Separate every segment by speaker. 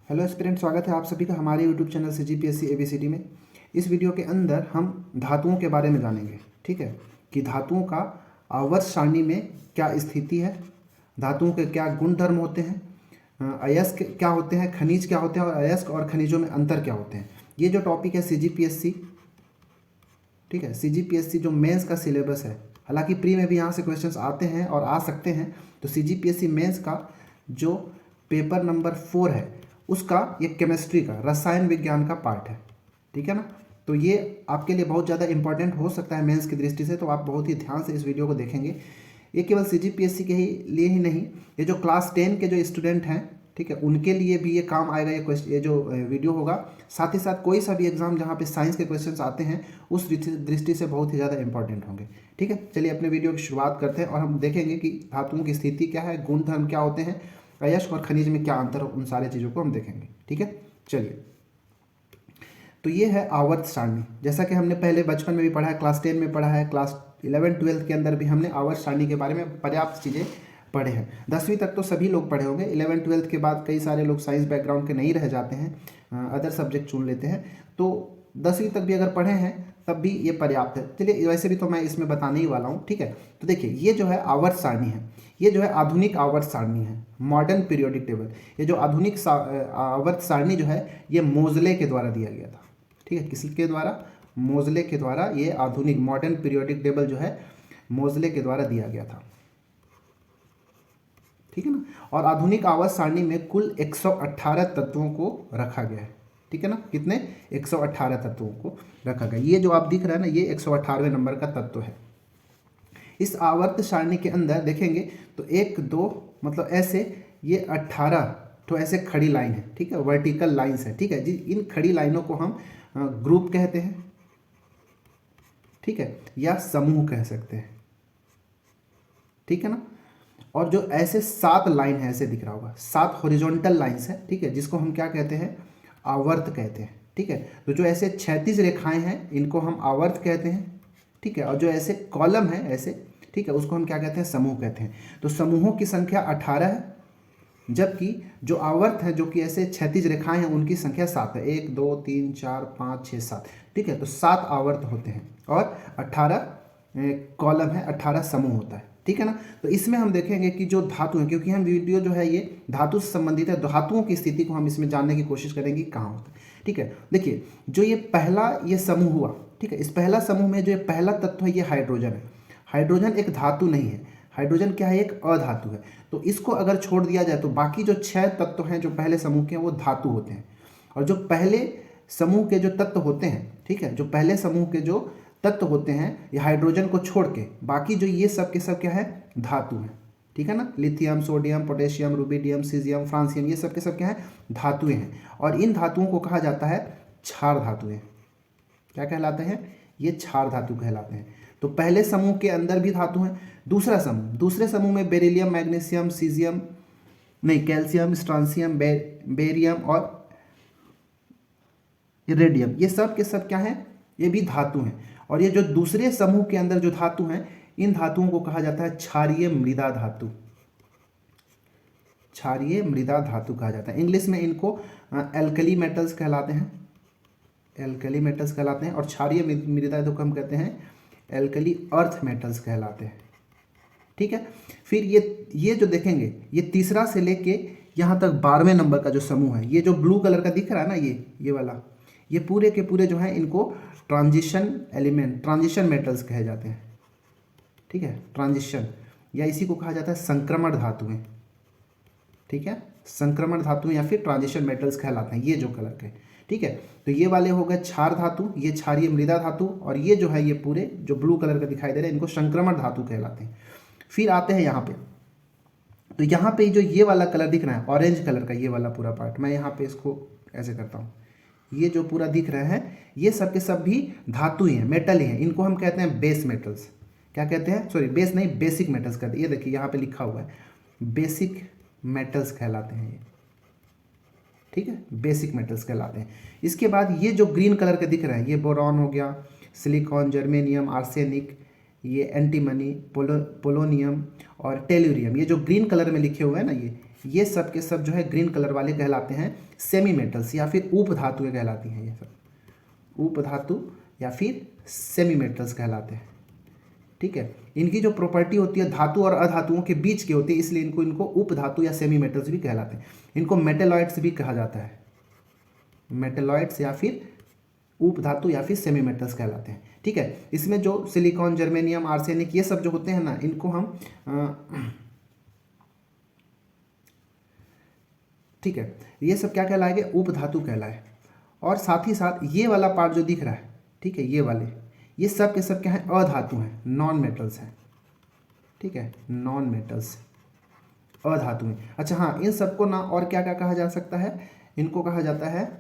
Speaker 1: Hello aspirant, स्वागत है आप सभी का हमारे यूट्यूब चैनल CGPSC ABCD में। इस वीडियो के अंदर हम धातुओं के बारे में जानेंगे। ठीक है, कि धातुओं का आवर्त सारणी में क्या स्थिति है, धातुओं के क्या गुण धर्म होते हैं, अयस्क क्या होते हैं, खनिज क्या होते हैं और अयस्क और खनिजों में अंतर क्या होते हैं। ये जो टॉपिक है CGPSC, ठीक है, CGPSC जो मेंस का सिलेबस है, हालांकि प्री में भी यहाँ से क्वेश्चंस आते हैं और आ सकते हैं। तो CGPSC मेंस का जो पेपर नंबर 4 है उसका ये केमिस्ट्री का रसायन विज्ञान का पार्ट है। ठीक है ना, तो ये आपके लिए बहुत ज़्यादा इंपॉर्टेंट हो सकता है मेंस की दृष्टि से, तो आप बहुत ही ध्यान से इस वीडियो को देखेंगे। ये केवल CGPSC के लिए ही नहीं, ये जो क्लास 10 के जो स्टूडेंट हैं, ठीक है, उनके लिए भी ये काम आएगा। ये जो वीडियो होगा, साथ ही साथ कोई सा भी एग्जाम जहाँ पे साइंस के क्वेश्चंस आते हैं उस दृष्टि से बहुत ही ज़्यादा इंपॉर्टेंट होंगे। ठीक है, चलिए अपने वीडियो की शुरुआत करते हैं और हम देखेंगे कि धातुओं की स्थिति क्या है, गुण धर्म क्या होते हैं, अयस्क और खनिज में क्या अंतर हो, उन सारे चीज़ों को हम देखेंगे। ठीक है, चलिए। तो ये है आवर्त सारणी। जैसा कि हमने पहले बचपन में भी पढ़ा है, क्लास 10 में पढ़ा है, क्लास 11-12 के अंदर भी हमने आवर्त सारणी के बारे में पर्याप्त चीज़ें पढ़े हैं। 10वीं तक तो सभी लोग पढ़े होंगे। 11-12 के बाद कई सारे लोग साइंस बैकग्राउंड के नहीं रह जाते हैं, अदर सब्जेक्ट चुन लेते हैं। तो 10वीं तक भी अगर पढ़े हैं तब भी ये पर्याप्त है। चलिए, वैसे भी तो मैं इसमें बताने ही वाला हूँ। ठीक है, तो देखिए, ये जो है आवर्त सारणी है, ये जो है आधुनिक आवर्त सारणी है, मॉडर्न पीरियोडिक टेबल। ये जो आधुनिक आवर्त सारणी जो है ये मोजले के द्वारा दिया गया था। ठीक है, किसके द्वारा? मोजले के द्वारा। ये आधुनिक मॉडर्न पीरियोडिक टेबल जो है मोजले के द्वारा दिया गया था। ठीक है ना, और आधुनिक आवर्त सारणी में कुल 118 तत्वों को रखा गया है। ठीक है ना, कितने? 118 तत्वों को रखा गया। ये जो आप दिख रहा है ना, ये 118वें नंबर का तत्व है। इस आवर्त सारणी के अंदर देखेंगे तो 1 2 मतलब ऐसे ये 18 तो ऐसे खड़ी लाइन है। ठीक है, वर्टिकल लाइंस है। ठीक है जी, इन खड़ी लाइनों को हम ग्रुप कहते हैं। ठीक है, या समूह कह सकते हैं। ठीक है ना, और जो ऐसे 7 लाइन है, ऐसे दिख रहा होगा, 7 हॉरिजॉन्टल लाइंस है। ठीक है, जिसको हम क्या कहते हैं? आवर्त कहते हैं। ठीक है, तो जो ऐसे 36 रेखाएं हैं इनको हम आवर्त कहते हैं। ठीक है, और जो ऐसे कॉलम है ऐसे, ठीक है, उसको हम क्या कहते हैं? समूह कहते हैं। तो समूहों की संख्या 18 है, जबकि जो आवर्त है, जो कि ऐसे 36 रेखाएं हैं, उनकी संख्या 7 है। 1 2 3 4 5 6 7। ठीक है, तो 7 आवर्त होते हैं और 18 कॉलम है, 18 समूह होता है। ठीक है ना, तो इसमें हम देखेंगे कि जो धातु है, क्योंकि हम वीडियो जो है ये धातु से संबंधित है, धातुओं की स्थिति को हम इसमें जानने की कोशिश करेंगे कहाँ होता है। ठीक है, देखिए, जो ये पहला ये समूह हुआ, ठीक है, इस पहला समूह में जो ये पहला तत्व है ये हाइड्रोजन है। हाइड्रोजन एक धातु नहीं है, हाइड्रोजन क्या है? एक अधातु है। तो इसको अगर छोड़ दिया जाए तो बाकी जो 6 तत्व हैं जो पहले समूह के हैं वो धातु होते हैं। और जो पहले समूह के जो तत्व होते हैं, ठीक है, जो पहले समूह के जो तत्व होते हैं, ये हाइड्रोजन को छोड़ के बाकी जो ये सब के सब क्या है? धातु है। ठीक है ना, lithium, sodium, potassium, rubidium, caesium, francium, ये सब के सब क्या है? धातुएं हैं। और इन धातुओं को कहा जाता है क्षार धातुएं। क्या कहलाते हैं? ये क्षार धातु कहलाते हैं। तो पहले समूह के अंदर भी धातु हैं। दूसरे समूह में बेरिलियम, मैग्नीशियम, सीजियम नहीं, कैल्शियम, स्ट्रांसियम, बेरियम और इरेडियम, ये सब के सब क्या है? ये भी धातु हैं। और ये जो दूसरे समूह के अंदर जो धातु हैं, इन धातुओं को कहा जाता है क्षारीय मृदा धातु। क्षारीय मृदा धातु कहा जाता है। इंग्लिश में इनको एल्कली मेटल्स कहलाते हैं, एल्कली मेटल्स कहलाते हैं। और क्षारीय मृदा को हम कहते हैं एल्कली अर्थ मेटल्स कहलाते हैं। ठीक है, फिर ये जो देखेंगे, ये तीसरा से लेके यहाँ तक 12वें नंबर का जो समूह है, ये जो ब्लू कलर का दिख रहा है ना, ये वाला, ये पूरे के पूरे जो है इनको ट्रांजिशन एलिमेंट, ट्रांजिशन मेटल्स कहे जाते हैं। ठीक है, ट्रांजिशन, या इसी को कहा जाता है संक्रमण धातुएं। ठीक है, संक्रमण धातुएं या फिर ट्रांजिशन मेटल्स कहलाते हैं, ये जो कलर के। ठीक है, तो ये वाले हो गए क्षार धातु, ये क्षारीय मृदा धातु, और ये जो है ये पूरे जो ब्लू कलर का दिखाई दे रहे हैं, इनको संक्रमण धातु कहलाते हैं। फिर आते हैं यहाँ पे, तो यहाँ पे जो ये वाला कलर दिख रहा है ऑरेंज कलर का, ये वाला पूरा पार्ट, मैं यहाँ पे इसको ऐसे करता हूँ, ये जो पूरा दिख रहा है ये सब के सब भी धातु ही हैं, मेटल ही हैं। इनको हम कहते हैं बेस मेटल्स। क्या कहते हैं? सॉरी, बेस नहीं, बेसिक मेटल्स कहते हैं। ये देखिए यहाँ पे लिखा हुआ है बेसिक मेटल्स कहलाते हैं ये। ठीक है, बेसिक मेटल्स कहलाते हैं। इसके बाद ये जो ग्रीन कलर का दिख रहा है, ये बोरॉन हो गया, सिलिकॉन, जर्मेनियम, आर्सेनिक, ये एंटीमनी, पोलोनियम और टेल्यूरियम, ये जो ग्रीन कलर में लिखे हुए हैं ना, ये सब के सब जो है ग्रीन कलर वाले कहलाते हैं सेमी मेटल्स या फिर उप धातुएं कहलाती हैं। ये सब उप धातु या फिर सेमी मेटल्स कहलाते हैं। ठीक है, इनकी जो प्रॉपर्टी होती है धातु और अधातुओं के बीच की होती है, इसलिए इनको उप धातु या सेमी मेटल्स भी कहलाते हैं। इनको मेटेलॉइड्स भी कहा जाता है, मेटेलॉइड्स या फिर उप धातु या फिर सेमी मेटल्स कहलाते हैं। ठीक है, इसमें जो सिलिकॉन, जर्मेनियम, आर्सेनिक ये सब जो होते हैं ना, इनको हम ठीक है, ये सब क्या कहलाएंगे? उप धातु कहलाए। और साथ ही साथ ये वाला पार्ट जो दिख रहा है, ठीक है, ये वाले, ये सब के सब क्या है? अधातु हैं, नॉन मेटल्स हैं। ठीक है, नॉन मेटल्स, अधातु हैं। अच्छा हाँ, इन सबको ना और क्या क्या कहा जा सकता है? इनको कहा जाता है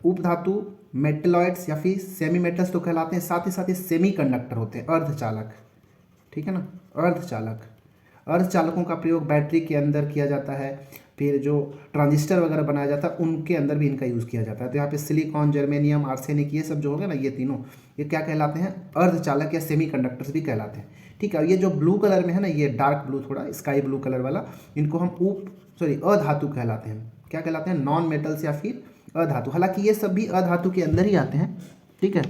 Speaker 1: उप धातु, मेटलॉइड्स या फिर सेमी मेटल्स तो कहलाते हैं। साथ ही सेमी कंडक्टर होते हैं, अर्धचालक। ठीक है ना, अर्धचालक। अर्धचालकों का प्रयोग बैटरी के अंदर किया जाता है, फिर जो ट्रांजिस्टर वगैरह बनाया जाता है उनके अंदर भी इनका यूज़ किया जाता है। तो यहाँ पे सिलिकॉन, जर्मेनियम, आर्सेनिक ये सब जो हो गए ना, ये तीनों ये क्या कहलाते हैं? अर्धचालक या सेमी कंडक्टर्स भी कहलाते हैं। ठीक है, और ये जो ब्लू कलर में है ना, ये डार्क ब्लू, थोड़ा स्काई ब्लू कलर वाला, इनको हम अधातु कहलाते हैं। क्या कहलाते हैं? नॉन मेटल्स या फिर अधातु। हालांकि ये सब भी अधातु के अंदर ही आते हैं। ठीक है,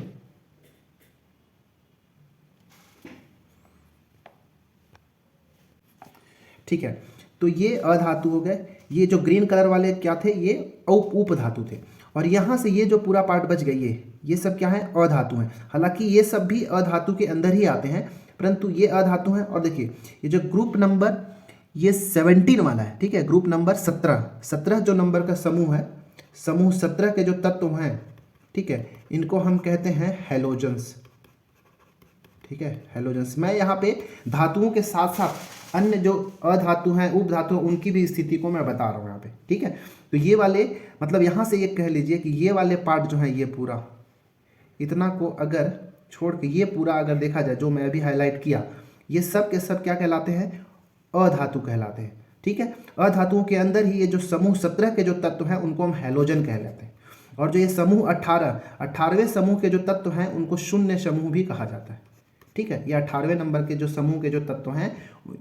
Speaker 1: ठीक है, तो ये अधातु हो गए। ये जो ग्रीन कलर वाले क्या थे? ये उप धातु थे। और यहाँ से ये जो पूरा पार्ट बच गई, ये सब क्या है? अधातु हैं। हालांकि ये सब भी अधातु के अंदर ही आते हैं, परंतु ये अधातु हैं। और देखिए ये जो ग्रुप नंबर ये 17 वाला है, ठीक है, ग्रुप नंबर 17 जो नंबर का समूह है, समूह 17 के जो तत्व हैं, ठीक है, इनको हम कहते हैं हैलोजेंस। ठीक है, हैलोजेंस। मैं यहाँ पे धातुओं के साथ साथ अन्य जो अधातु हैं, उप धातु हैं, उनकी भी स्थिति को मैं बता रहा हूँ यहाँ पे। ठीक है, तो ये वाले मतलब यहाँ से ये कह लीजिए कि ये वाले पार्ट जो है, ये पूरा इतना को अगर छोड़ के ये पूरा अगर देखा जाए, जो मैं अभी हाईलाइट किया, ये सब के सब क्या कहलाते हैं? अधातु कहलाते हैं। ठीक है, अधातुओं के अंदर ही ये जो समूह 17 के जो तत्व हैं उनको हम हैलोजन कहलाते हैं। और जो ये समूह 18वें समूह के जो तत्व हैं उनको शून्य समूह भी कहा जाता है। ठीक है, ये 18वें नंबर के जो समूह के जो तत्व हैं,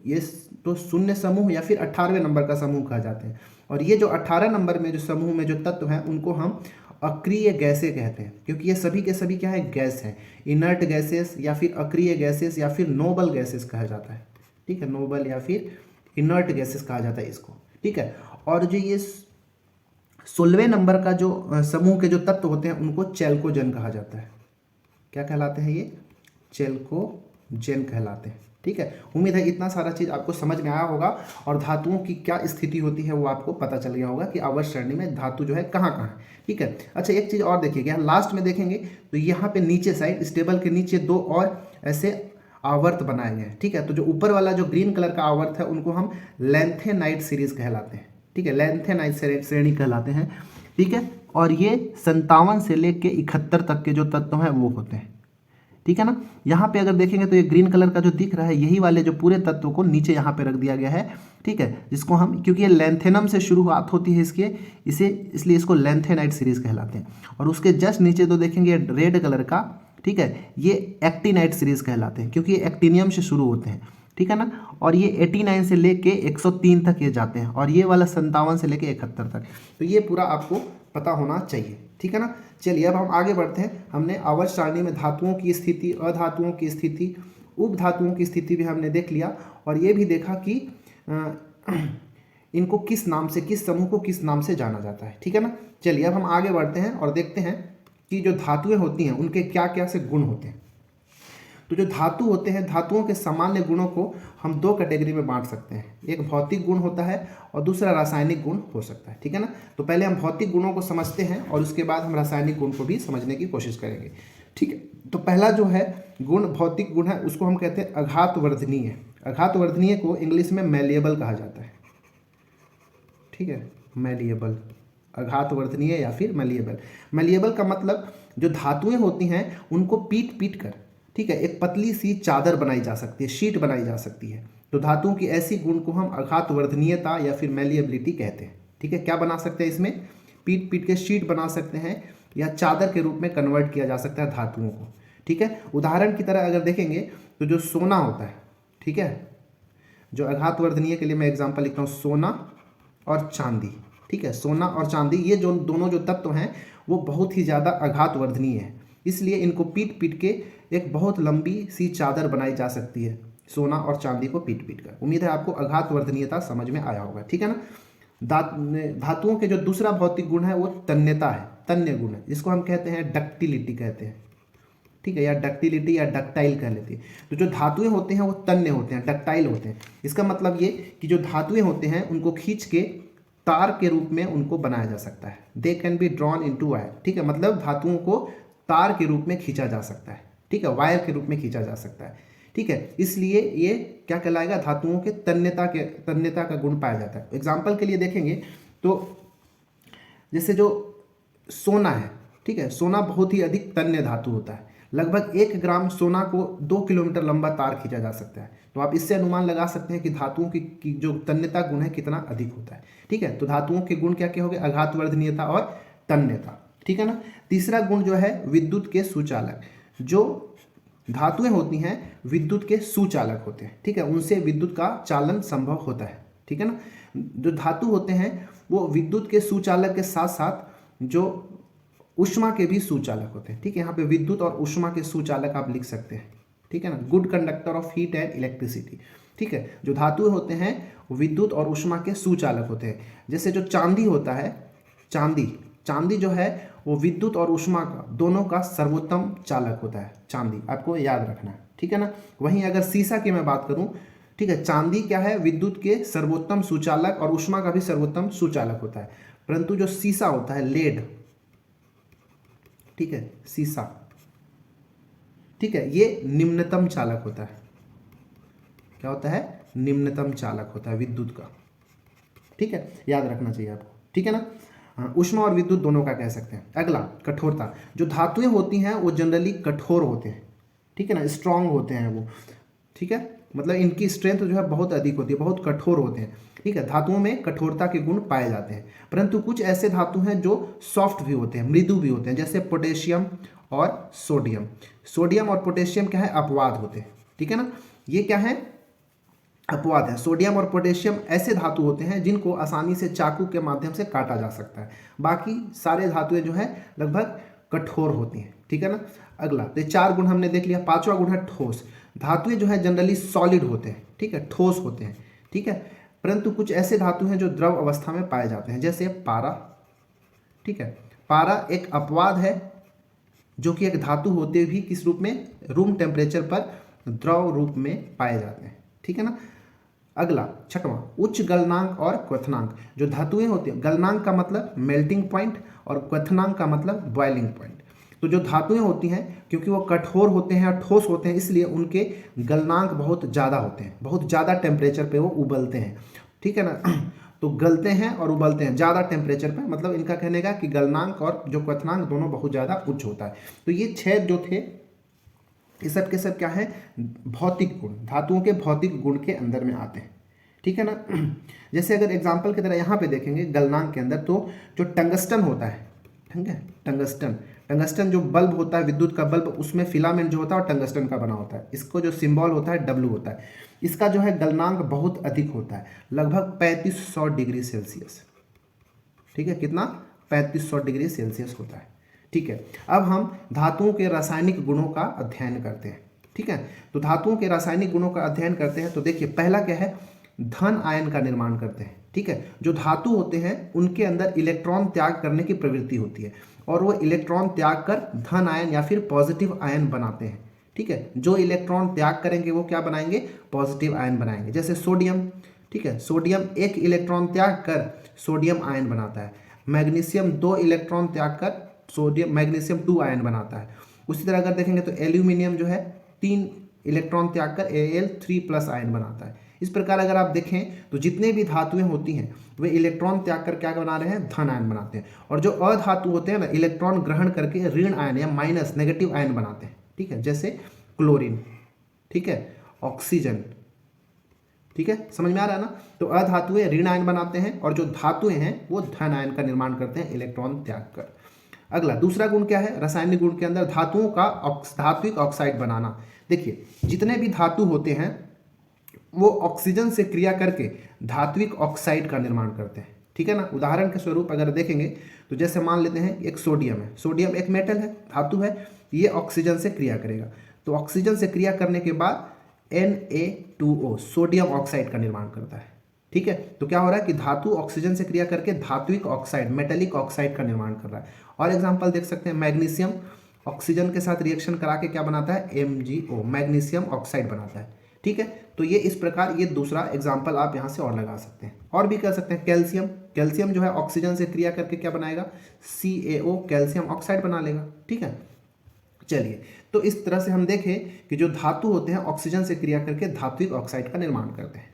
Speaker 1: ये तो शून्य समूह या फिर 18वें नंबर का समूह कहा जाते हैं। और ये जो 18 नंबर में जो समूह में जो तत्व हैं उनको हम अक्रिय गैसें कहते हैं, क्योंकि ये सभी के सभी क्या है? गैस हैं। इनर्ट गैसेस या फिर अक्रिय गैसेस या फिर नोबल गैसेस कहा जाता है। ठीक है, नोबल या फिर इनर्ट गैसेस कहा जाता है इसको। ठीक है, और जो ये 16वें नंबर का जो समूह के जो तत्व होते हैं उनको चैल्कोजेन कहा जाता है। क्या कहलाते हैं? ये चैल्कोजेन कहलाते हैं। ठीक है, उम्मीद है इतना सारा चीज़ आपको समझ में आया होगा और धातुओं की क्या स्थिति होती है वो आपको पता चल गया होगा कि आवर्त सारणी में धातु जो है कहाँ कहाँ है। ठीक है, अच्छा एक चीज़ और देखिएगा, लास्ट में देखेंगे तो यहाँ पे नीचे साइड इस टेबल के नीचे 2 और ऐसे आवर्त बनाए गए हैं। ठीक है, तो जो ऊपर वाला जो ग्रीन कलर का आवर्त है उनको हम लैंथेनाइट सीरीज कहलाते हैं। ठीक है, लैंथेनाइट श्रेणी कहलाते हैं। ठीक है, और ये 57 से लेके 71 तक के जो तत्व हैं वो होते हैं। ठीक है ना, यहाँ पे अगर देखेंगे तो ये ग्रीन कलर का जो दिख रहा है, यही वाले जो पूरे तत्वों को नीचे यहाँ पे रख दिया गया है। ठीक है, जिसको हम, क्योंकि ये लैंथेनम से शुरुआत होती है इसलिए इसको लैंथेनाइट सीरीज कहलाते हैं। और उसके जस्ट नीचे तो देखेंगे रेड कलर का, ठीक है, ये एक्टिनाइट सीरीज कहलाते हैं, क्योंकि ये एक्टिनियम से शुरू होते हैं। ठीक है ना, और ये 89 से लेके 103 तक ये जाते हैं, और ये वाला 57 से लेके 71 तक। तो ये पूरा आपको पता होना चाहिए। ठीक है ना, चलिए अब हम आगे बढ़ते हैं। हमने आवर्त सारणी में धातुओं की स्थिति, अधातुओं की स्थिति, उप धातुओं की स्थिति भी हमने देख लिया, और ये भी देखा कि इनको किस नाम से, किस समूह को किस नाम से जाना जाता है। ठीक है ना, चलिए अब हम आगे बढ़ते हैं और देखते हैं कि जो धातुएं होती हैं उनके क्या क्या से गुण होते हैं। तो जो धातु होते हैं, धातुओं के सामान्य गुणों को हम 2 कैटेगरी में बांट सकते हैं। एक भौतिक गुण होता है और दूसरा रासायनिक गुण हो सकता है। ठीक है ना, तो पहले हम भौतिक गुणों को समझते हैं और उसके बाद हम रासायनिक गुण को भी समझने की कोशिश करेंगे। ठीक है, तो पहला जो है गुण, भौतिक गुण है, उसको हम कहते हैं आघातवर्धनीय। आघातवर्धनीय को इंग्लिश में मैलिएबल कहा जाता है। ठीक है, मैलिएबल, आघातवर्धनीय या फिर मैलिएबल। मैलिएबल का मतलब जो धातुएं होती हैं उनको पीट कर, ठीक है, एक पतली सी चादर बनाई जा सकती है, शीट बनाई जा सकती है। तो धातुओं की ऐसी गुण को हम आघातवर्धनीयता या फिर मैलिएबिलिटी कहते हैं। ठीक है, क्या बना सकते हैं? इसमें पीट के शीट बना सकते हैं या चादर के रूप में कन्वर्ट किया जा सकता है धातुओं को। ठीक है, उदाहरण की तरह अगर देखेंगे तो जो सोना होता है, ठीक है, जो आघातवर्धनीय के लिए मैं एग्जाम्पल लिखता हूँ सोना और चांदी। ठीक है, सोना और चांदी ये जो दोनों जो तत्व हैं वो बहुत ही ज़्यादा आघातवर्धनीय है, इसलिए इनको पीट पीट के एक बहुत लंबी सी चादर बनाई जा सकती है, सोना और चांदी को पीट पीट कर। उम्मीद है आपको आघातवर्धनीयता समझ में आया होगा। ठीक है ना। धातुओं के जो दूसरा भौतिक गुण है वो तन्यता है, तन्य गुण है, जिसको हम कहते हैं डक्टिलिटी कहते हैं। ठीक है, या डक्टिलिटी या डक्टाइल कह लेते हैं। तो जो धातुएं होते हैं वो तन्य होते हैं, डक्टाइल होते हैं। इसका मतलब ये कि जो धातुएं होते हैं उनको खींच के तार के रूप में उनको बनाया जा सकता है। They can be drawn into wire. ठीक है, मतलब धातुओं को तार के रूप में खींचा जा सकता है। ठीक है, वायर के रूप में खींचा जा सकता है। ठीक है, इसलिए ये क्या कहलाएगा, धातुओं के तन्यता का गुण पाया जाता है। एग्जाम्पल के लिए देखेंगे तो जैसे जो सोना है, ठीक है, सोना बहुत ही अधिक तन्य धातु होता है। लगभग 1 ग्राम सोना को 2 किलोमीटर लंबा तार खींचा जा सकता है। तो आप इससे अनुमान लगा सकते हैं कि धातुओं की जो तन्यता गुण है कितना अधिक होता है। ठीक है, तो धातुओं के गुण क्या क्या हो गए, आघातवर्धनीयता और तन्यता। ठीक है ना। तीसरा गुण जो है विद्युत के सुचालक। जो धातुएं होती हैं विद्युत के सुचालक होते हैं। ठीक है, उनसे विद्युत का चालन संभव होता है। ठीक है ना। जो धातु होते हैं वो विद्युत के सुचालक के साथ साथ जो ऊष्मा के भी सुचालक होते हैं। ठीक है, यहाँ पे विद्युत और ऊष्मा के सुचालक आप लिख सकते हैं। ठीक है ना, good conductor of heat and electricity. ठीक है, जो धातु होते हैं विद्युत और ऊष्मा के सुचालक होते हैं। जैसे जो चांदी होता है, चांदी जो है वो विद्युत और ऊष्मा का दोनों का सर्वोत्तम चालक होता है। चांदी आपको याद रखना है। ठीक है ना। वहीं अगर सीसा की मैं बात करूं, ठीक है, चांदी क्या है, विद्युत के सर्वोत्तम सुचालक और ऊष्मा का भी सर्वोत्तम सुचालक होता है। परंतु जो सीसा होता है, लेड, ठीक है, सीसा, ठीक है, ये निम्नतम चालक होता है। क्या होता है, निम्नतम चालक होता है विद्युत का। ठीक है, याद रखना चाहिए आपको। ठीक है ना। ऊष्मा और विद्युत दोनों का कह सकते हैं। अगला कठोरता। जो धातुएं होती हैं वो जनरली कठोर होते हैं। ठीक है ना, स्ट्रांग होते हैं वो। ठीक है, मतलब इनकी स्ट्रेंथ जो है बहुत अधिक होती है, बहुत कठोर होते हैं। ठीक है, धातुओं में कठोरता के गुण पाए जाते हैं। परंतु कुछ ऐसे धातु हैं जो सॉफ्ट भी होते हैं, मृदु भी होते हैं, जैसे पोटेशियम और सोडियम। सोडियम और पोटेशियम क्या है, अपवाद होते हैं। ठीक है ना, ये क्या है, अपवाद है। सोडियम और पोटेशियम ऐसे धातु होते हैं जिनको आसानी से चाकू के माध्यम से काटा जा सकता है। बाकी सारे धातुएं जो है लगभग कठोर होती हैं। ठीक है ना। अगला, तो 4 गुण हमने देख लिया। 5वां गुण है ठोस। धातुएं जो है जनरली सॉलिड होते हैं। ठीक है, ठोस होते हैं। ठीक है, परंतु कुछ ऐसे धातु हैं जो द्रव अवस्था में पाए जाते हैं, जैसे पारा। ठीक है, पारा एक अपवाद है जो कि एक धातु होते भी किस रूप में, रूम टेम्परेचर पर द्रव रूप में पाए जाते हैं। ठीक है ना। अगला 6वां, उच्च गलनांक और क्वथनांक। जो धातुएं होती हैं, गलनांक का मतलब मेल्टिंग पॉइंट और क्वथनांक का मतलब बॉइलिंग पॉइंट। तो जो धातुएं होती हैं क्योंकि वो कठोर होते हैं और ठोस होते हैं, इसलिए उनके गलनांक बहुत ज़्यादा होते हैं, बहुत ज़्यादा टेम्परेचर पे वो उबलते हैं। ठीक है ना। तो गलते हैं और उबलते हैं ज़्यादा टेम्परेचर पे, मतलब इनका कहने का कि गलनांक और जो क्वथनांक दोनों बहुत ज़्यादा उच्च होता है। तो ये 6 जो थे, ये सब के सब क्या है, भौतिक गुण, धातुओं के भौतिक गुण के अंदर में आते हैं। ठीक है ना। जैसे अगर एग्जाम्पल की तरह यहाँ पे देखेंगे गलनांक के अंदर, तो जो टंगस्टन होता है, ठीक है, टंगस्टन जो बल्ब होता है, विद्युत का बल्ब, उसमें फिलामेंट जो होता है और टंगस्टन का बना होता है। इसको जो सिंबल होता है W होता है। इसका जो है गलनांक बहुत अधिक होता है, लगभग 3500 डिग्री सेल्सियस। ठीक है, कितना, 3500 डिग्री सेल्सियस होता है। ठीक है, अब हम धातुओं के रासायनिक गुणों का अध्ययन करते हैं। ठीक है, तो धातुओं के रासायनिक गुणों का अध्ययन करते हैं तो देखिए, पहला क्या है, धन आयन का निर्माण करते हैं। ठीक है, जो धातु होते हैं उनके अंदर इलेक्ट्रॉन त्याग करने की प्रवृत्ति होती है और वो इलेक्ट्रॉन त्याग कर धन आयन या फिर पॉजिटिव आयन बनाते हैं। ठीक है, जो इलेक्ट्रॉन त्याग करेंगे वो क्या बनाएंगे, पॉजिटिव आयन बनाएंगे। जैसे सोडियम, ठीक है, सोडियम 1 इलेक्ट्रॉन त्याग कर सोडियम आयन बनाता है। मैग्नीशियम 2 इलेक्ट्रॉन त्याग कर मैग्नीशियम 2 आयन बनाता है। उसी तरह अगर देखेंगे तो एल्यूमिनियम जो है 3 इलेक्ट्रॉन त्याग कर Al3+ आयन बनाता है। इस प्रकार अगर आप देखें तो जितने भी धातुएं होती हैं वे इलेक्ट्रॉन त्याग कर क्या बना रहे हैं, धन आयन बनाते हैं। और जो अधातु होते हैं ना, इलेक्ट्रॉन ग्रहण करके ऋण आयन या माइनस नेगेटिव आयन बनाते हैं। ठीक है, जैसे क्लोरीन, ठीक है, ऑक्सीजन। ठीक है, समझ में आ रहा है ना। तो अधातुएं ऋण आयन बनाते हैं और जो धातुएं हैं वो धन आयन का निर्माण करते हैं इलेक्ट्रॉन त्याग कर। अगला दूसरा गुण क्या है, रासायनिक गुण के अंदर धातुओं का धात्विक ऑक्साइड बनाना। देखिए, जितने भी धातु होते हैं वो ऑक्सीजन से क्रिया करके धात्विक ऑक्साइड का निर्माण करते हैं, ठीक है ना। उदाहरण के स्वरूप अगर देखेंगे तो जैसे मान लेते हैं एक सोडियम है, सोडियम एक मेटल है, धातु है, ये ऑक्सीजन से क्रिया करेगा, तो ऑक्सीजन से क्रिया करने के बाद Na2O सोडियम ऑक्साइड का निर्माण करता है, ठीक है। तो क्या हो रहा है कि धातु ऑक्सीजन से क्रिया करके धात्विक ऑक्साइड, मेटेलिक ऑक्साइड का निर्माण कर रहा है। और एग्जांपल देख सकते हैं, मैग्नीशियम ऑक्सीजन के साथ रिएक्शन करा के क्या बनाता है, MgO मैग्नीशियम ऑक्साइड बनाता है, ठीक है। तो ये इस प्रकार, ये दूसरा एग्जाम्पल आप यहाँ से और लगा सकते हैं। और भी कर सकते हैं, कैल्शियम, कैल्शियम जो है ऑक्सीजन से क्रिया करके क्या बनाएगा, CaO कैल्शियम ऑक्साइड बना लेगा, ठीक है। चलिए, तो इस तरह से हम देखें कि जो धातु होते हैं ऑक्सीजन से क्रिया करके धात्विक ऑक्साइड का निर्माण करते हैं।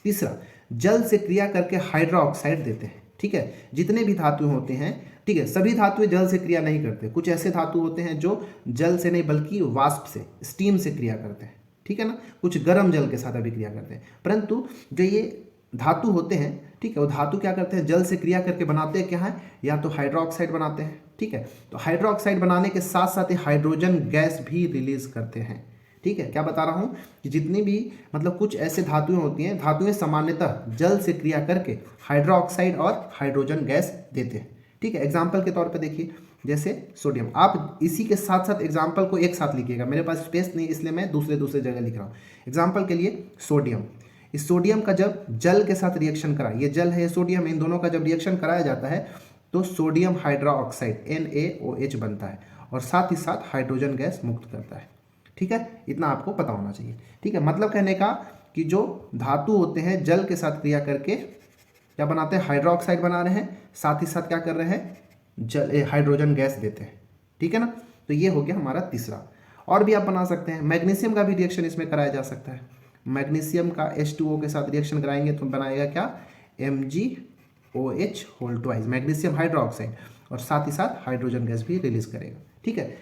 Speaker 1: तीसरा, जल से क्रिया करके हाइड्रो ऑक्साइड देते हैं, ठीक है। जितने भी धातु होते हैं, ठीक है, सभी धातुएं जल से क्रिया नहीं करते, कुछ ऐसे धातु होते हैं जो जल से नहीं बल्कि वाष्प से, स्टीम से क्रिया करते हैं, ठीक है ना। कुछ गर्म जल के साथ अभिक्रिया करते हैं, परंतु जो ये धातु होते हैं, ठीक है, वो धातु क्या करते हैं, जल से क्रिया करके बनाते हैं क्या है, या तो हाइड्रो ऑक्साइड बनाते हैं, ठीक है। तो हाइड्रो ऑक्साइड बनाने के साथ साथ ही हाइड्रोजन गैस भी रिलीज करते हैं, ठीक है। क्या बता रहा हूँ कि जितनी भी मतलब कुछ ऐसे धातुएं होती हैं, धातुएं सामान्यतः जल से क्रिया करके हाइड्रो ऑक्साइड और हाइड्रोजन गैस देते हैं, ठीक है। एग्जाम्पल के तौर पर देखिए, जैसे सोडियम, आप इसी के साथ साथ एग्जाम्पल को एक साथ लिखिएगा, मेरे पास स्पेस नहीं इसलिए मैं दूसरे जगह लिख रहा हूँ। एग्जाम्पल के लिए सोडियम, इस सोडियम का जब जल के साथ रिएक्शन करा, ये जल है ये सोडियम, इन दोनों का जब रिएक्शन कराया जाता है तो सोडियम हाइड्रो ऑक्साइड NaOH बनता है और साथ ही साथ हाइड्रोजन गैस मुक्त करता है, ठीक है। इतना आपको पता होना चाहिए, ठीक है। मतलब कहने का कि जो धातु होते हैं जल के साथ क्रिया करके क्या बनाते हैं, हाइड्रो ऑक्साइड बना रहे हैं, साथ ही साथ क्या कर रहे हैं, जल हाइड्रोजन गैस देते हैं, ठीक है ना। तो ये हो गया हमारा तीसरा। और भी आप बना सकते हैं, मैग्नीशियम का भी रिएक्शन इसमें कराया जा सकता है। मैग्नीशियम का H2O के साथ रिएक्शन कराएंगे तो बनाएगा क्या, MgOH whole twice magnesium hydroxide, और साथ ही साथ हाइड्रोजन गैस भी रिलीज करेगा, ठीक है।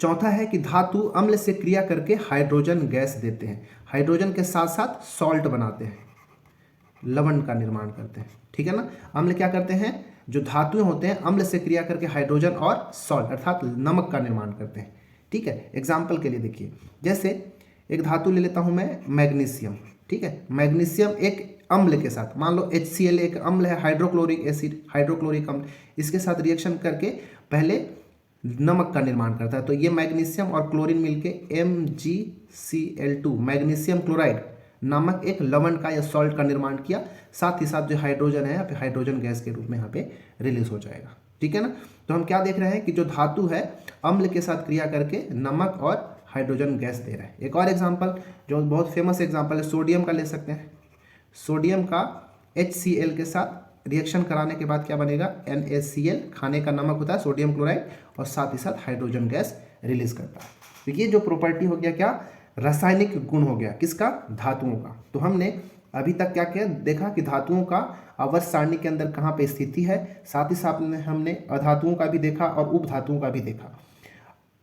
Speaker 1: चौथा है कि धातु अम्ल से क्रिया करके हाइड्रोजन गैस देते हैं, हाइड्रोजन के साथ साथ सॉल्ट बनाते हैं, लवण का निर्माण करते हैं, ठीक है ना। अम्ल क्या करते हैं, जो धातुएं होते हैं अम्ल से क्रिया करके हाइड्रोजन और सॉल्ट अर्थात नमक का निर्माण करते हैं, ठीक है। एग्जाम्पल के लिए देखिए, जैसे एक धातु ले लेता हूं मैं मैग्नीशियम, ठीक है। मैग्नीशियम एक अम्ल के साथ, मान लो HCl एक अम्ल है, हाइड्रोक्लोरिक एसिड, हाइड्रोक्लोरिक अम्ल, इसके साथ रिएक्शन करके पहले नमक का निर्माण करता है। तो ये मैग्नीशियम और क्लोरीन मिलके MgCl2 मैग्नीशियम क्लोराइड नामक एक लवण का या सॉल्ट का निर्माण किया, साथ ही साथ जो हाइड्रोजन है यहाँ पे हाइड्रोजन गैस के रूप में यहाँ पे रिलीज हो जाएगा, ठीक है ना। तो हम क्या देख रहे हैं कि जो धातु है अम्ल के साथ क्रिया करके नमक और हाइड्रोजन गैस दे रहा है। एक और एग्जांपल जो बहुत फेमस एग्जांपल है, सोडियम का ले सकते हैं। सोडियम का HCl के साथ रिएक्शन कराने के बाद क्या बनेगा, NaCl, खाने का नमक होता है सोडियम क्लोराइड, और साथ ही साथ हाइड्रोजन गैस रिलीज करता है। तो ये जो प्रॉपर्टी हो गया क्या, रासायनिक गुण हो गया, किसका, धातुओं का। तो हमने अभी तक क्या किया, देखा कि धातुओं का आवर्त सारणी के अंदर कहाँ पे स्थिति है, साथ ही साथ हमने अधातुओं का भी देखा और उपधातुओं का भी देखा।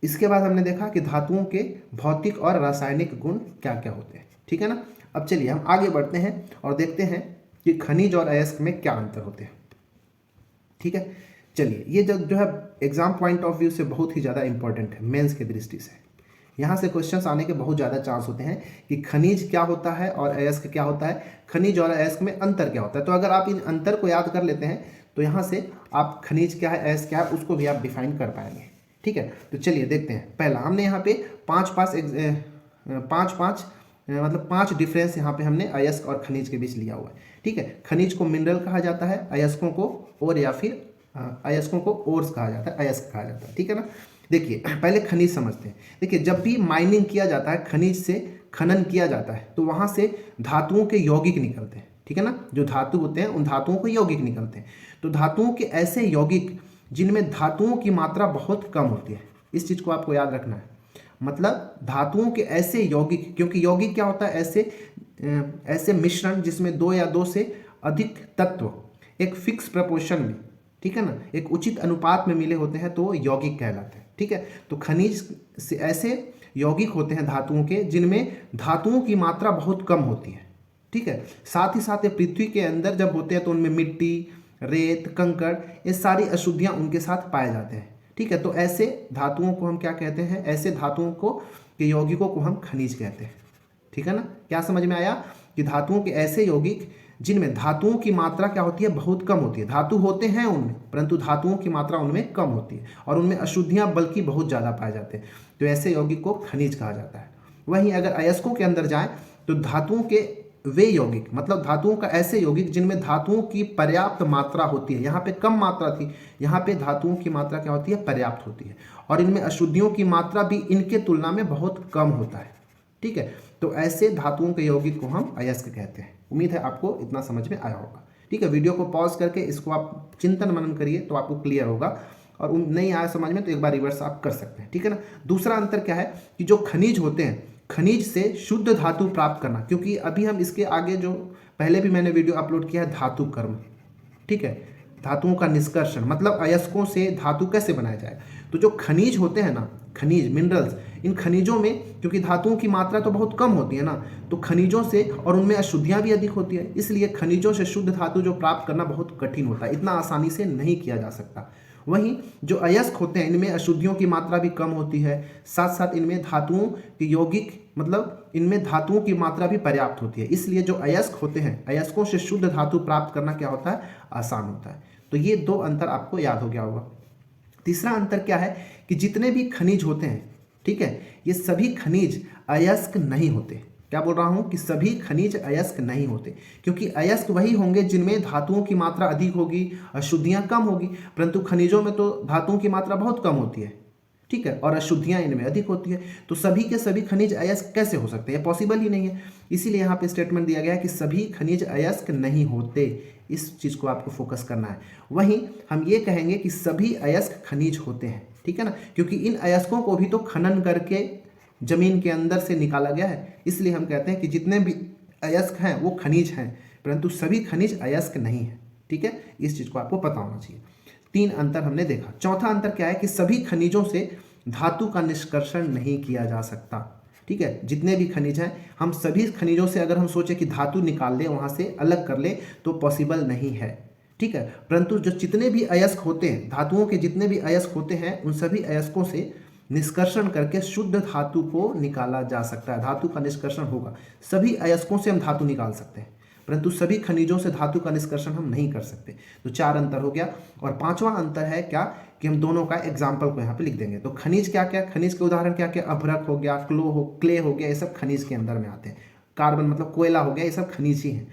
Speaker 1: इसके बाद हमने देखा कि धातुओं के भौतिक और रासायनिक गुण क्या क्या होते हैं, ठीक है ना। अब चलिए हम आगे बढ़ते हैं और देखते हैं कि खनिज और अयस्क में क्या अंतर होते हैं, ठीक है। चलिए, ये जो है एग्जाम पॉइंट ऑफ व्यू से बहुत ही ज़्यादा इंपॉर्टेंट है, मेंस के दृष्टि से। यहाँ से क्वेश्चंस आने के बहुत ज़्यादा चांस होते हैं कि खनिज क्या होता है और अयस्क क्या होता है, खनिज और अयस्क में अंतर क्या होता है। तो अगर आप इन अंतर को याद कर लेते हैं तो यहाँ से आप खनिज क्या है, अयस्क क्या है, उसको भी आप डिफाइन कर पाएंगे, ठीक है। तो चलिए देखते हैं। पहला हमने यहाँ पे पाँच डिफरेंस यहाँ पे हमने अयस्क और खनिज के बीच लिया हुआ है, ठीक है। खनिज को मिनरल कहा जाता है, अयस्कों को और या फिर अयस्कों को ओर्स कहा जाता है, अयस्क कहा जाता है, ठीक है ना। देखिए पहले खनिज समझते हैं। देखिए जब भी माइनिंग किया जाता है, खनिज से खनन किया जाता है, तो वहाँ से धातुओं के यौगिक निकलते हैं, ठीक है ना। जो धातु होते हैं उन धातुओं को यौगिक निकलते हैं। तो धातुओं के ऐसे यौगिक जिनमें धातुओं की मात्रा बहुत कम होती है, इस चीज़ को आपको याद रखना है। मतलब धातुओं के ऐसे यौगिक, क्योंकि यौगिक क्या होता है, ऐसे मिश्रण जिसमें दो या दो से अधिक तत्व एक फिक्स प्रपोर्शन में, ठीक है ना, एक उचित अनुपात में मिले होते हैं, तो वो यौगिक कहलाते हैं, ठीक है। तो खनिज से ऐसे यौगिक होते हैं धातुओं के जिनमें धातुओं की मात्रा बहुत कम होती है, ठीक है। साथ ही साथ ये पृथ्वी के अंदर जब होते हैं तो उनमें मिट्टी, रेत, कंकड़, ये सारी अशुद्धियाँ उनके साथ पाए जाते हैं, ठीक है। तो ऐसे धातुओं को हम क्या कहते हैं, ऐसे धातुओं को के यौगिकों को हम खनिज कहते हैं, ठीक है ना। क्या समझ में आया कि धातुओं के ऐसे यौगिक जिनमें धातुओं की मात्रा क्या होती है, बहुत कम होती है। धातु होते हैं उनमें, परंतु धातुओं की मात्रा उनमें कम होती है और उनमें अशुद्धियां बल्कि बहुत ज़्यादा पाए जाते हैं, तो ऐसे यौगिक को खनिज कहा जाता है। वहीं अगर अयस्कों के अंदर जाएं तो धातुओं के वे यौगिक, मतलब धातुओं का ऐसे यौगिक जिनमें धातुओं की पर्याप्त मात्रा होती है। यहाँ पे कम मात्रा थी, यहाँ पे धातुओं की मात्रा क्या होती है, पर्याप्त होती है, और इनमें अशुद्धियों की मात्रा भी इनके तुलना में बहुत कम होता है। ठीक है, तो ऐसे धातुओं के यौगिक को हम अयस्क कहते हैं। उम्मीद है आपको इतना समझ में आया होगा। ठीक है, वीडियो को पॉज करके इसको आप चिंतन मनन करिए तो आपको क्लियर होगा, और नहीं आया समझ में तो एक बार रिवर्स आप कर सकते हैं। ठीक है ना। दूसरा अंतर क्या है कि जो खनिज होते हैं, खनिज से शुद्ध धातु प्राप्त करना, क्योंकि अभी हम इसके आगे जो पहले भी मैंने वीडियो अपलोड किया है धातु कर्म, ठीक है, धातुओं का निष्कर्षण, मतलब अयस्कों से धातु कैसे बनाया जाए। तो जो खनिज होते हैं ना, खनिज मिनरल्स, इन खनिजों में क्योंकि धातुओं की मात्रा तो बहुत कम होती है ना, तो खनिजों से, और उनमें अशुद्धियां भी अधिक होती है, इसलिए खनिजों से शुद्ध धातु जो प्राप्त करना बहुत कठिन होता है, इतना आसानी से नहीं किया जा सकता। वहीं जो अयस्क होते हैं इनमें अशुद्धियों की मात्रा भी कम होती है, साथ साथ इनमें धातुओं के यौगिक, मतलब इनमें धातुओं की मात्रा भी पर्याप्त होती है, इसलिए जो अयस्क होते हैं, अयस्कों से शुद्ध धातु प्राप्त करना क्या होता है, आसान होता है। तो ये दो अंतर आपको याद हो गया होगा। तीसरा अंतर क्या है कि जितने भी खनिज होते हैं, ठीक है, ये सभी खनिज अयस्क नहीं होते। क्या बोल रहा हूं कि सभी खनिज अयस्क नहीं होते, क्योंकि अयस्क वही होंगे जिनमें धातुओं की मात्रा अधिक होगी, अशुद्धियां कम होगी, परंतु खनिजों में तो धातुओं की मात्रा बहुत कम होती है, ठीक है, और अशुद्धियां इनमें अधिक होती है। तो सभी के सभी खनिज अयस्क कैसे हो सकते हैं, पॉसिबल ही नहीं है। इसीलिए यहाँ पे स्टेटमेंट दिया गया है कि सभी खनिज अयस्क नहीं होते, इस चीज़ को आपको फोकस करना है। वहीं हम ये कहेंगे कि सभी अयस्क खनिज होते हैं, ठीक है ना, क्योंकि इन अयस्कों को भी तो खनन करके जमीन के अंदर से निकाला गया है, इसलिए हम कहते हैं कि जितने भी अयस्क हैं वो खनिज हैं, परंतु सभी खनिज अयस्क नहीं है। ठीक है, इस चीज़ को आपको पता होना चाहिए। 3 अंतर हमने देखा। चौथा अंतर क्या है कि सभी खनिजों से धातु का निष्कर्षण नहीं किया जा सकता। ठीक है, जितने भी खनिज हैं, हम सभी खनिजों से अगर हम सोचें कि धातु निकाल लें, वहाँ से अलग कर लें, तो पॉसिबल नहीं है। ठीक है, परंतु जो जितने भी अयस्क होते हैं, धातुओं के जितने भी अयस्क होते हैं, उन सभी अयस्कों से निष्कर्षण करके शुद्ध धातु को निकाला जा सकता है। धातु का निष्कर्षण होगा, सभी अयस्कों से हम धातु निकाल सकते हैं, परंतु सभी खनिजों से धातु का निष्कर्षण हम नहीं कर सकते। तो 4 अंतर हो गया। और 5वां अंतर है क्या कि हम दोनों का एग्जाम्पल को यहाँ पे लिख देंगे। तो खनिज क्या क्या, खनिज के उदाहरण क्या क्या, अभ्रक हो गया, क्ले हो गया, ये सब खनिज के अंदर में आते हैं। कार्बन मतलब कोयला हो गया, ये सब खनिज ही हैं।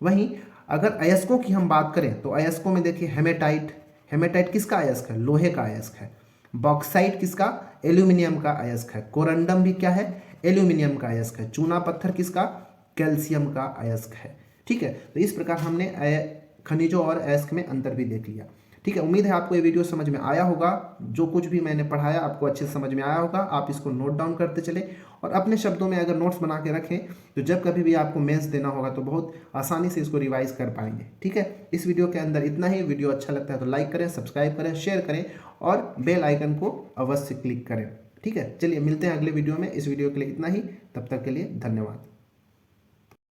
Speaker 1: वहीं अगर अयस्कों की हम बात करें तो अयस्कों में देखिए हेमेटाइट, हेमेटाइट किसका अयस्क है, लोहे का अयस्क है। बॉक्साइट किसका, एल्यूमिनियम का अयस्क है। कोरंडम भी क्या है, एल्यूमिनियम का अयस्क है। चूना पत्थर किसका, कैल्शियम का अयस्क है। ठीक है, तो इस प्रकार हमने खनिजों और अयस्क में अंतर भी देख लिया। ठीक है, उम्मीद है आपको ये वीडियो समझ में आया होगा। जो कुछ भी मैंने पढ़ाया आपको अच्छे से समझ में आया होगा। आप इसको नोट डाउन करते चले और अपने शब्दों में अगर नोट्स बना के रखें तो जब कभी भी आपको मेंस देना होगा तो बहुत आसानी से इसको रिवाइज कर पाएंगे। ठीक है, इस वीडियो के अंदर इतना ही। वीडियो अच्छा लगता है तो लाइक करें, सब्सक्राइब करें, शेयर करें और बेल आइकन को अवश्य क्लिक करें। ठीक है, चलिए मिलते हैं अगले वीडियो में। इस वीडियो के लिए इतना ही, तब तक के लिए धन्यवाद।